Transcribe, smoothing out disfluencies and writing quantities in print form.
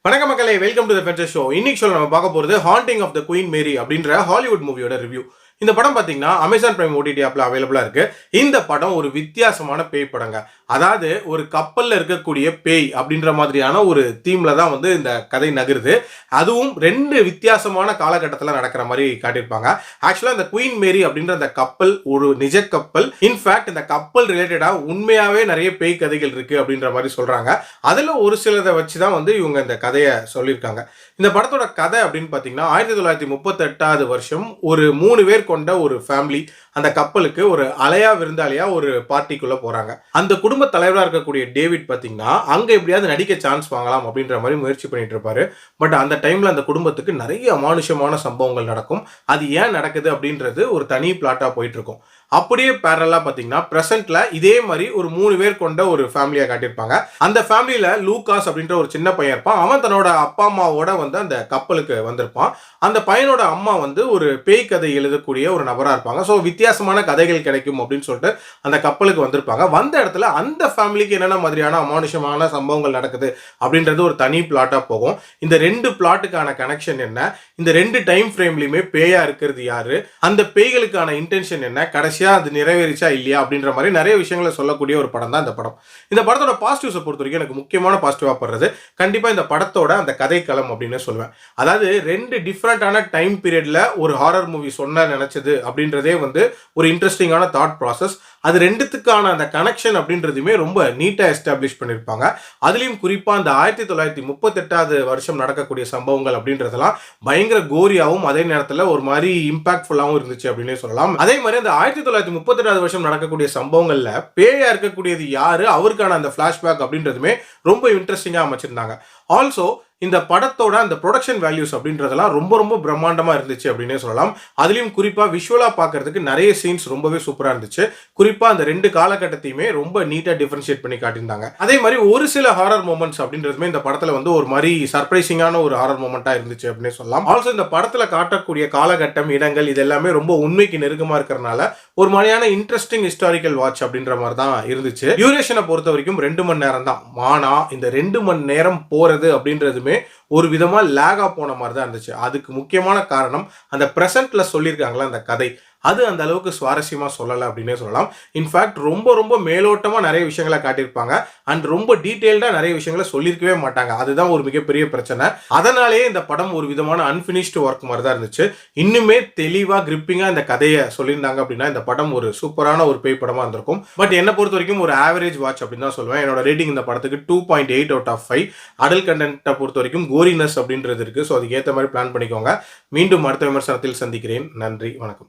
வணக்கம் மக்களே, welcome to the ஃபென்சர் show. இன்னைக்கு ஷோல நம்ம பார்க்க போறது ஹாண்டிங் ஆஃப் த குயின் மேரி அப்படின்ற ஹாலிவுட் மூவியோட ரிவ்யூ. இந்த படம் பாத்தீங்கன்னா அமேசான் பிரைம் ஓடிடி ஆப்ல அவைலபிளா இருக்கு. இந்த படம் ஒரு வித்தியாசமான பேய் படங்க. அதாவது ஒரு கப்பல்ல இருக்கக்கூடிய பேய் அப்படின்ற மாதிரியான ஒரு தீம்ல தான் வந்து இந்த கதை நகருது. அதுவும் ரெண்டு வித்தியாசமான காலகட்டத்தில் நடக்கிற மாதிரி காட்டியிருப்பாங்க. ஆக்சுவலா இந்த குயின் மேரி அப்படின்ற அந்த கப்பல் ஒரு நிஜ கப்பல். இன்ஃபேக்ட் இந்த கப்பல் ரிலேட்டடா உண்மையாவே நிறைய பேய் கதைகள் இருக்கு அப்படின்ற மாதிரி சொல்றாங்க. அதுல ஒரு சிலதை வச்சுதான் வந்து இவங்க இந்த கதையை சொல்லியிருக்காங்க. இந்த படத்தோட கதை அப்படின்னு பாத்தீங்கன்னா 1938 வருஷம் ஒரு 3 பேர் கொண்ட ஒரு ஃபேமிலி அந்த கப்பலுக்கு ஒரு அலையா விருந்தாளியா ஒரு பார்ட்டிக்குள்ள போறாங்க. அந்த குடும்ப தலைவராக இருக்கக்கூடிய டேவிட் பாத்தீங்கன்னா அங்க எப்படியாவது நடிக்க சான்ஸ் வாங்கலாம் அப்படின்ற மாதிரி முயற்சி பண்ணிட்டு இருப்பாரு. பட் அந்த டைம்ல அந்த குடும்பத்துக்கு நிறைய அமானுஷமான சம்பவங்கள் நடக்கும். அது ஏன் நடக்குது அப்படின்றது ஒரு தனி பிளாட்டா போயிட்டு இருக்கும். அப்படியே பேரலா பாத்தீங்கன்னா பிரசன்ட்ல இதே மாதிரி ஒரு 3 பேர் கொண்ட ஒரு ஃபேமிலியா காட்டியிருப்பாங்க. அந்த ஃபேமிலியில லூகாஸ் அப்படின்ற ஒரு சின்ன பையன் இருப்பான். அவன் தன்னோட அப்பா அம்மாவோட வந்து அந்த கப்பலுக்கு வந்திருப்பான். அந்த பையனோட அம்மா வந்து ஒரு பேய் கதை எழுதக்கூடிய ஒரு நபரா இருப்பாங்க. ஸோ வித்தியாசமான கதைகள் கிடைக்கும் அப்படின்னு சொல்லிட்டு அந்த கப்பலுக்கு வந்திருப்பாங்க. வந்த இடத்துல அந்த ஃபேமிலிக்கு என்னென்ன மாதிரியான அமானுஷமான சம்பவங்கள் நடக்குது அப்படின்றது ஒரு தனி பிளாட்டா போகும். இந்த ரெண்டு பிளாட்டுக்கான கனெக்ஷன் என்ன, இந்த ரெண்டு டைம் ஃப்ரேம்லயுமே பேயா இருக்கிறது யாரு, அந்த பேய்களுக்கான இன்டென்ஷன் என்ன, கடைசியா அது நிறைவேறிச்சா இல்லையா அப்படின்ற மாதிரி நிறைய விஷயங்களை சொல்லக்கூடிய ஒரு படம் தான் இந்த படம். இந்த படத்தோட பாசிட்டிவ்ஸை பொறுத்த வரைக்கும் எனக்கு முக்கியமான பாசிட்டிவா படுறது கண்டிப்பா இந்த படத்தோட அந்த கதைக்களம் அப்படின்னு சொல்லுவேன். அதாவது ரெண்டு டிஃப்ரெண்டான டைம் பீரியட்ல ஒரு ஹாரர் மூவி சொன்ன நினைச்சது அப்படின்றதே வந்து ஒரு இன்ட்ரெஸ்டிங்கான தாட் ப்ராசஸ். அது ரெண்டுத்துக்கான அந்த கனெக்ஷன் அப்படின்றதுமே ரொம்ப நீட்டா எஸ்டாப்ளிஷ் பண்ணியிருப்பாங்க. அதுலயும் குறிப்பா அந்த 1938 வருஷம் நடக்கக்கூடிய சம்பவங்கள் அப்படின்றதெல்லாம் பயங்கர கோரியாவும் அதே நேரத்தில் ஒரு மாதிரி இம்பாக்ட்ஃபுல்லாகவும் இருந்துச்சு அப்படின்னே சொல்லலாம். அதே மாதிரி அந்த 1938 வருஷம் நடக்கக்கூடிய சம்பவங்கள்ல பேயா இருக்கக்கூடியது யாரு, அவருக்கான அந்த பிளாஷ்பேக் அப்படின்றதுமே ரொம்ப இன்ட்ரெஸ்டிங்கா அமைச்சிருந்தாங்க. ஆல்சோ இந்த படத்தோட அந்த ப்ரொடக்ஷன் வேல்யூஸ் அப்படின்றதெல்லாம் ரொம்ப ரொம்ப பிரம்மாண்டமா இருந்துச்சு அப்படின்னே சொல்லலாம். அதுலயும் குறிப்பா விஷுவலா பார்க்கறதுக்கு நிறைய சீன்ஸ் ரொம்பவே சூப்பரா இருந்துச்சு. குறிப்பா அந்த ரெண்டு காலகட்டத்தையுமே ரொம்ப நீட்டா டிஃபரன்ஷியேட் பண்ணி காட்டியிருந்தாங்க. அதே மாதிரி ஒரு சில ஹாரர் மொமெண்ட்ஸ் அப்படின்றதுமே இந்த படத்துல வந்து ஒரு மாதிரி சர்ப்ரைசிங்கான ஒரு ஹாரர் மொமெண்டா இருந்துச்சு அப்படின்னே சொல்லலாம். ஆல்சோ இந்த படத்துல காட்டக்கூடிய காலகட்டம், இடங்கள் இது எல்லாமே ரொம்ப உண்மைக்கு நெருக்கமா இருக்கிறதுனால ஒரு மாதிரியான இன்ட்ரெஸ்டிங் ஹிஸ்டாரிக்கல் வாட்ச் அப்படின்ற மாதிரி தான் இருந்துச்சு. டியூரேஷனை பொறுத்த வரைக்கும் 2 மணி நேரம் தான். ஆனா இந்த 2 மணி நேரம் போறது அப்படின்றது ஒரு விதமா லேகா போன மாதிரி தான் இருந்துச்சு. அதுக்கு முக்கியமான காரணம் அந்த பிரசன்ட்ல சொல்லியிருக்காங்களா அந்த கதை, அது அந்த அளவுக்கு சுவாரஸ்யமா சொல்லல அப்படின்னே சொல்லலாம். இன்ஃபேக்ட் ரொம்ப ரொம்ப மேலோட்டமா நிறைய விஷயங்களை காட்டியிருப்பாங்க அண்ட் ரொம்ப டீடைல்டா நிறைய விஷயங்களை சொல்லியிருக்கவே மாட்டாங்க. அதுதான் ஒரு மிகப்பெரிய பிரச்சனை. அதனாலேயே இந்த படம் ஒரு விதமான அன்பினிஷ்டு ஒர்க் மாதிரி தான் இருந்துச்சு. இன்னுமே தெளிவா கிரிப்பிங்கா இந்த கதையை சொல்லியிருந்தாங்க அப்படின்னா இந்த படம் ஒரு சூப்பரான ஒரு பேய் படமா இருந்திருக்கும். பட் என்ன பொறுத்த வரைக்கும் ஒரு ஆவரேஜ் வாட்ச் அப்படின்னு தான் சொல்லுவேன். என்னோட ரேட்டிங் இந்த படத்துக்கு 2.8 அவுட் ஆஃப் 5. அடல்ட் கண்டென்ட்டை பொறுத்த வரைக்கும் கோரினஸ் அப்படின்றது இருக்கு. ஸோ அதுக்கு ஏற்ற மாதிரி பிளான் பண்ணிக்கோங்க. மீண்டும் அடுத்த விமர்சனத்தில் சந்திக்கிறேன். நன்றி, வணக்கம்.